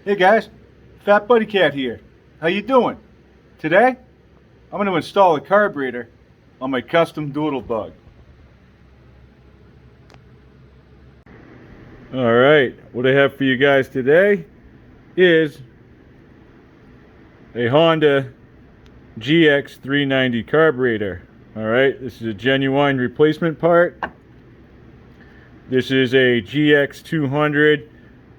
Hey guys, FatBuddyCat here. How you doing? Today, I'm going to install a carburetor on my custom Doodlebug. Alright, what I have for you guys today is a Honda GX390 carburetor. Alright, this is a genuine replacement part. This is a GX200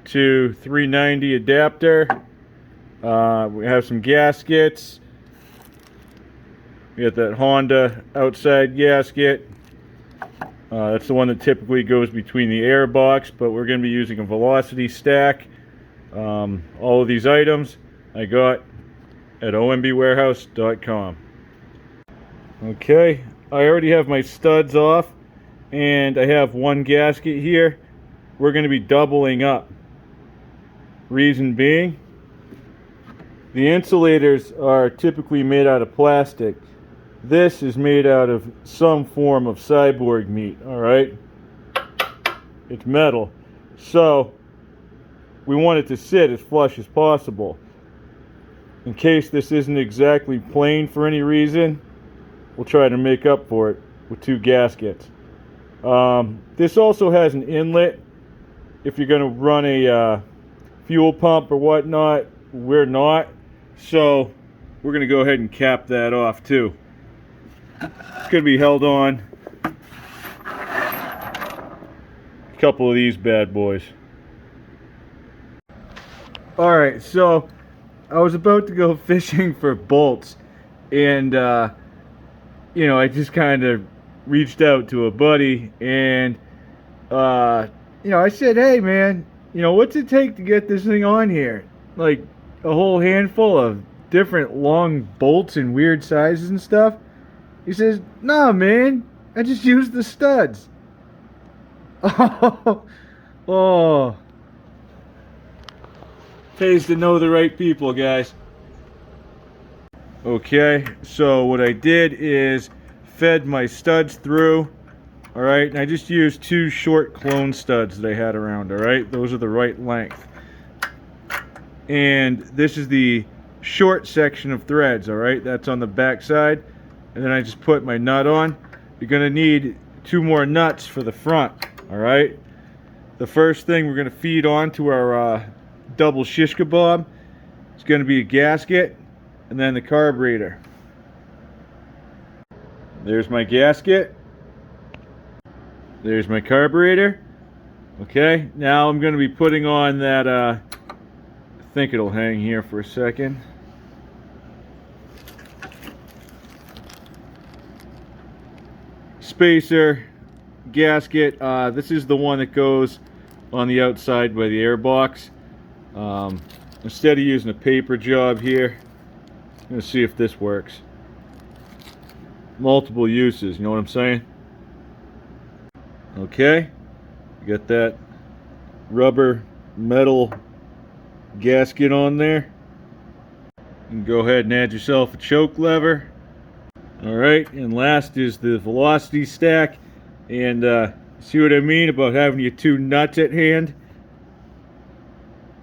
to 390 adapter. We have some gaskets. We got that Honda outside gasket. That's the one that typically goes between the air box, but we're going to be using a velocity stack. All of these items I got at ombwarehouse.com. Okay, I already have my studs off, and I have one gasket here. We're going to be doubling up. Reason being, the insulators are typically made out of plastic. This is made out of some form of cyborg meat, alright? It's metal. So, we want it to sit as flush as possible. In case this isn't exactly plain for any reason, we'll try to make up for it with two gaskets. This also has an inlet if you're going to run a fuel pump or whatnot. We're not, so we're going to go ahead and cap that off too. It's going to be held on a couple of these bad boys. Alright, so I was about to go fishing for bolts, and you know, I just kind of reached out to a buddy, and you know, I said, hey man, you know, what's it take to get this thing on here? Like a whole handful of different long bolts in weird sizes and stuff? He says, nah man, I just used the studs. Oh, pays to know the right people, guys. Okay, so what I did is fed my studs through. Alright, and I just used two short clone studs that I had around, alright? Those are the right length. And this is the short section of threads, alright? That's on the back side. And then I just put my nut on. You're going to need two more nuts for the front, alright? The first thing we're going to feed onto our double shish kebab is going to be a gasket, and then the carburetor. There's my gasket. There's my carburetor. Okay, now I'm going to be putting on that, I think it'll hang here for a second. Spacer gasket. This is the one that goes on the outside by the air box. Instead of using a paper job here, I'm going to see if this works. Multiple uses, you know what I'm saying? Okay, you got that rubber metal gasket on there. You can go ahead and add yourself a choke lever. Alright, and last is the velocity stack. And see what I mean about having your two nuts at hand?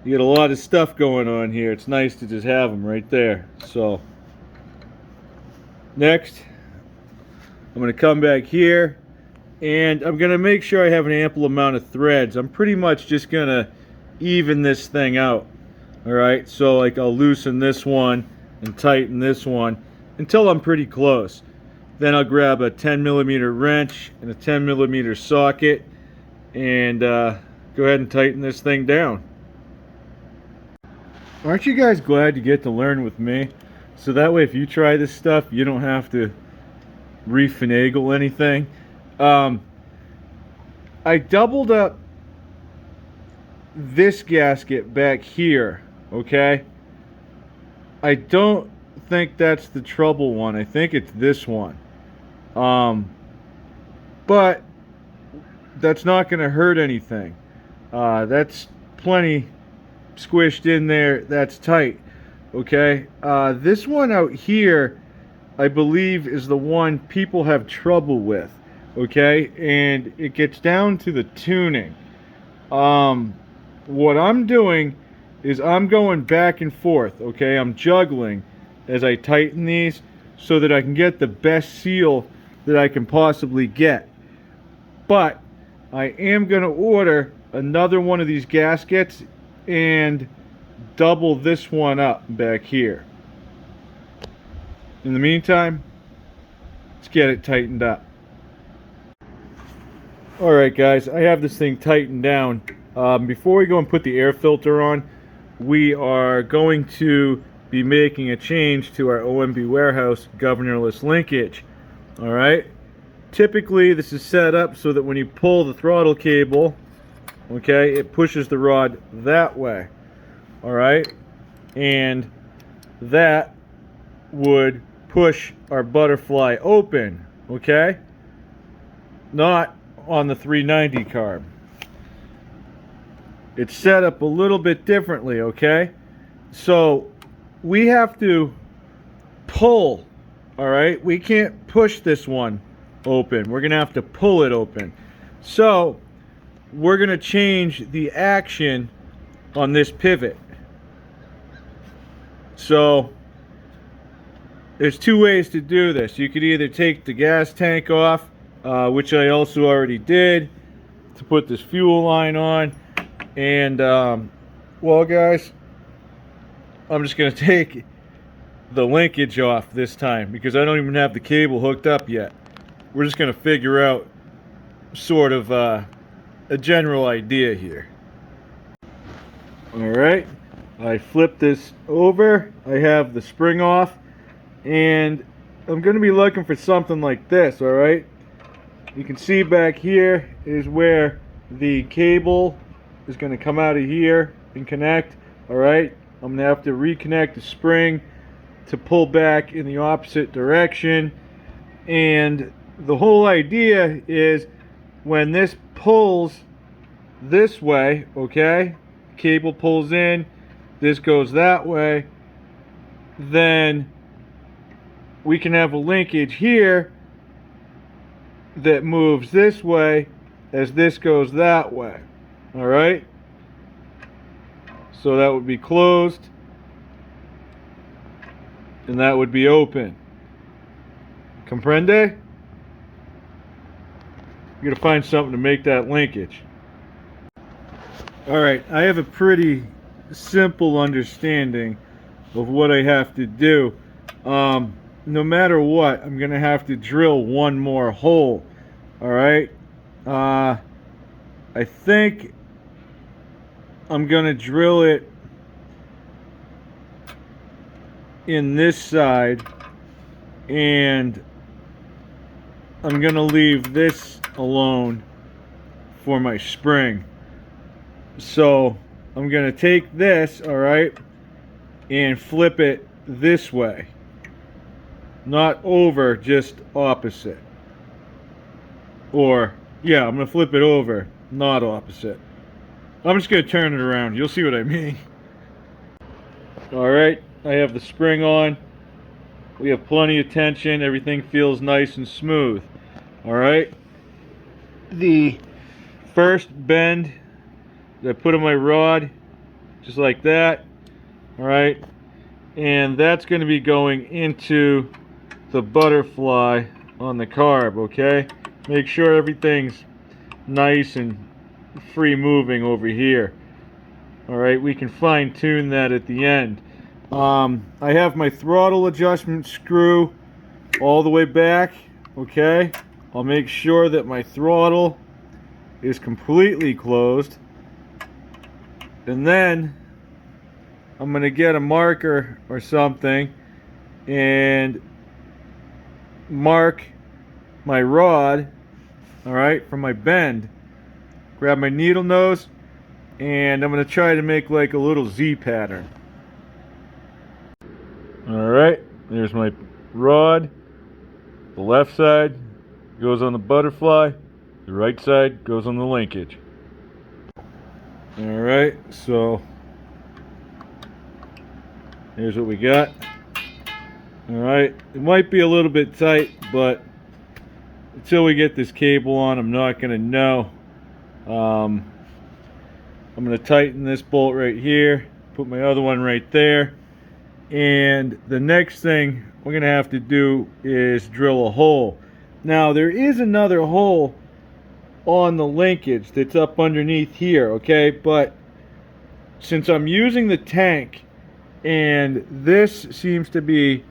You get a lot of stuff going on here. It's nice to just have them right there. So, next, I'm going to come back here, and I'm going to make sure I have an ample amount of threads. I'm pretty much just going to even this thing out. Alright, so like I'll loosen this one and tighten this one until I'm pretty close. Then I'll grab a 10mm wrench and a 10mm socket and go ahead and tighten this thing down. Aren't you guys glad you get to learn with me? So that way if you try this stuff, you don't have to refinagle anything. I doubled up this gasket back here, okay? I don't think that's the trouble one. I think it's this one. But that's not going to hurt anything. That's plenty squished in there. That's tight. Okay. This one out here, I believe, is the one people have trouble with. Okay. And it gets down to the tuning. What I'm doing is I'm going back and forth, okay? I'm juggling as I tighten these so that I can get the best seal that I can possibly get. But I am going to order another one of these gaskets and double this one up back here. In the meantime, let's get it tightened up. Alright guys, I have this thing tightened down. Before we go and put the air filter on, we are going to be making a change to our OMB warehouse governorless linkage. Alright, typically this is set up so that when you pull the throttle cable, okay, it pushes the rod that way. Alright, and that would push our butterfly open, okay? Not on the 390 carb. It's set up a little bit differently, okay? So we have to pull, all right? We can't push this one open. We're gonna have to pull it open. So we're gonna change the action on this pivot. So there's two ways to do this. You could either take the gas tank off, which I also already did, to put this fuel line on. And, well guys, I'm just going to take the linkage off this time because I don't even have the cable hooked up yet. We're just going to figure out sort of a general idea here. Alright, I flip this over. I have the spring off. And I'm going to be looking for something like this, alright? You can see back here is where the cable is going to come out of here and connect, alright? I'm going to have to reconnect the spring to pull back in the opposite direction. And the whole idea is when this pulls this way, okay? Cable pulls in, this goes that way, then we can have a linkage here that moves this way as this goes that way. Alright? So that would be closed and that would be open. Comprende? You gotta find something to make that linkage. Alright, I have a pretty simple understanding of what I have to do. No matter what, I'm gonna have to drill one more hole. Alright, I think I'm gonna drill it in this side, and I'm gonna leave this alone for my spring. So I'm gonna take this, alright, and flip it this way. Not over, just opposite. Or, yeah, I'm going to flip it over, not opposite. I'm just going to turn it around. You'll see what I mean. Alright, I have the spring on. We have plenty of tension. Everything feels nice and smooth. Alright. The first bend that I put on my rod, just like that. Alright. And that's going to be going into the butterfly on the carb, okay? Make sure everything's nice and free moving over here. Alright, we can fine tune that at the end. I have my throttle adjustment screw all the way back, okay? I'll make sure that my throttle is completely closed. And then I'm going to get a marker or something and mark my rod, alright, from my bend. Grab my needle nose and I'm going to try to make like a little Z pattern. Alright, there's my rod. The left side goes on the butterfly, the right side goes on the linkage. Alright, so here's what we got. Alright, it might be a little bit tight, but until we get this cable on, I'm not going to know. I'm going to tighten this bolt right here. Put my other one right there. And the next thing we're going to have to do is drill a hole. Now, there is another hole on the linkage that's up underneath here, okay? But since I'm using the tank and this seems to be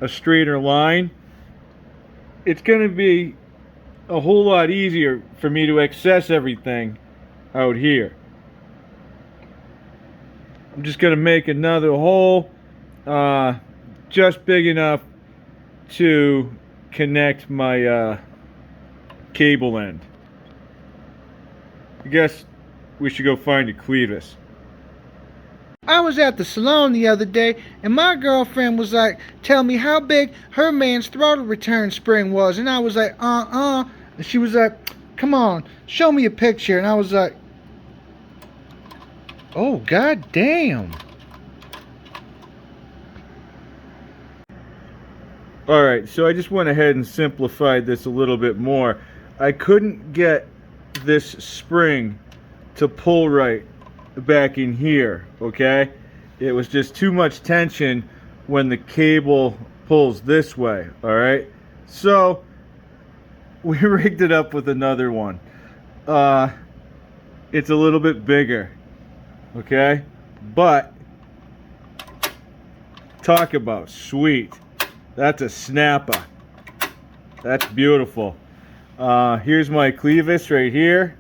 a straighter line, it's going to be a whole lot easier for me to access everything out here. I'm just going to make another hole just big enough to connect my cable end. I guess we should go find a clevis. I was at the salon the other day and my girlfriend was like, tell me how big her man's throttle return spring was, and I was like, and she was like, come on, show me a picture, and I was like, oh god damn. Alright, so I just went ahead and simplified this a little bit more. I couldn't get this spring to pull right back in here, okay? It was just too much tension when the cable pulls this way, alright? So, we rigged it up with another one. It's a little bit bigger, okay? But, talk about sweet. That's a snapper. That's beautiful. Here's my clevis right here.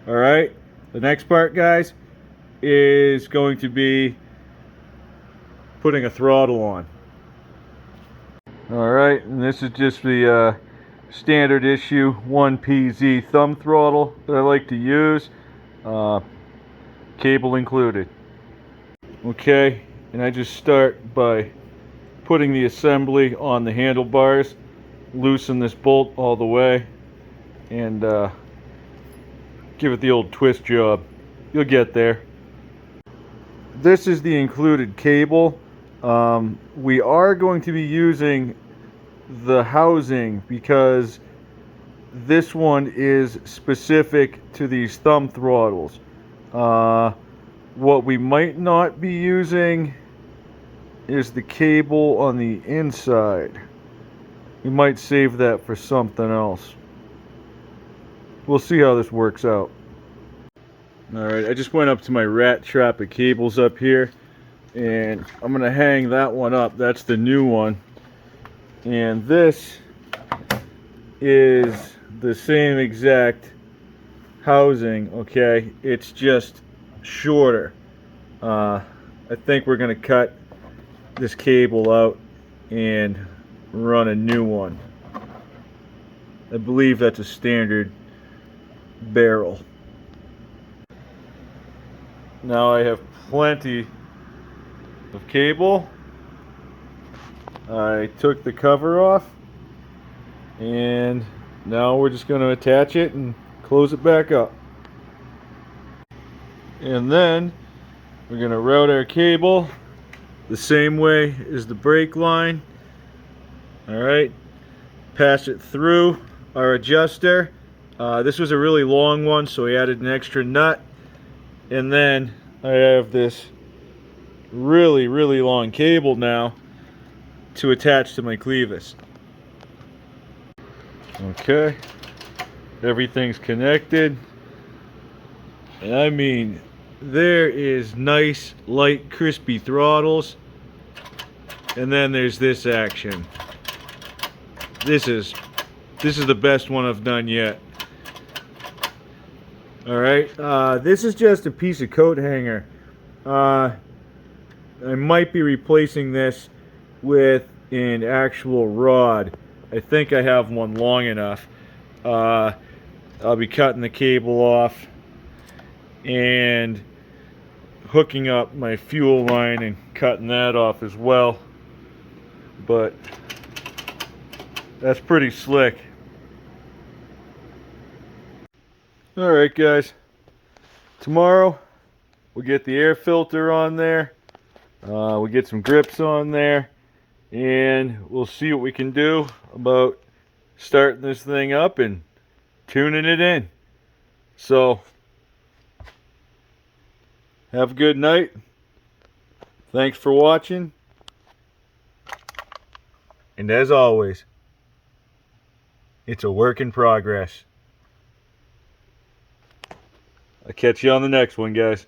Alright. The next part, guys, is going to be putting a throttle on. Alright, and this is just the standard issue 1PZ thumb throttle that I like to use. Cable included. Okay, and I just start by putting the assembly on the handlebars, loosen this bolt all the way, and give it the old twist job. You'll get there. This is the included cable. We are going to be using the housing because this one is specific to these thumb throttles. What we might not be using is the cable on the inside. We might save that for something else. We'll see how this works out. Alright, I just went up to my rat trap of cables up here, and I'm going to hang that one up. That's the new one. And this is the same exact housing, okay? It's just shorter. I think we're going to cut this cable out and run a new one. I believe that's a standard barrel. Now I have plenty of cable. I took the cover off, and now we're just going to attach it and close it back up. And then we're going to route our cable the same way as the brake line. Alright, pass it through our adjuster. This was a really long one, so we added an extra nut. And then I have this really long cable now to attach to my clevis. Okay, everything's connected. And I mean, there is nice, light, crispy throttles. And then there's this action. This is the best one I've done yet. Alright, this is just a piece of coat hanger. I might be replacing this with an actual rod. I think I have one long enough. I'll be cutting the cable off and hooking up my fuel line and cutting that off as well. But that's pretty slick. Alright guys, tomorrow we'll get the air filter on there, we'll get some grips on there, and we'll see what we can do about starting this thing up and tuning it in. So Have a good night. Thanks for watching. And as always, it's a work in progress. I'll catch you on the next one, guys.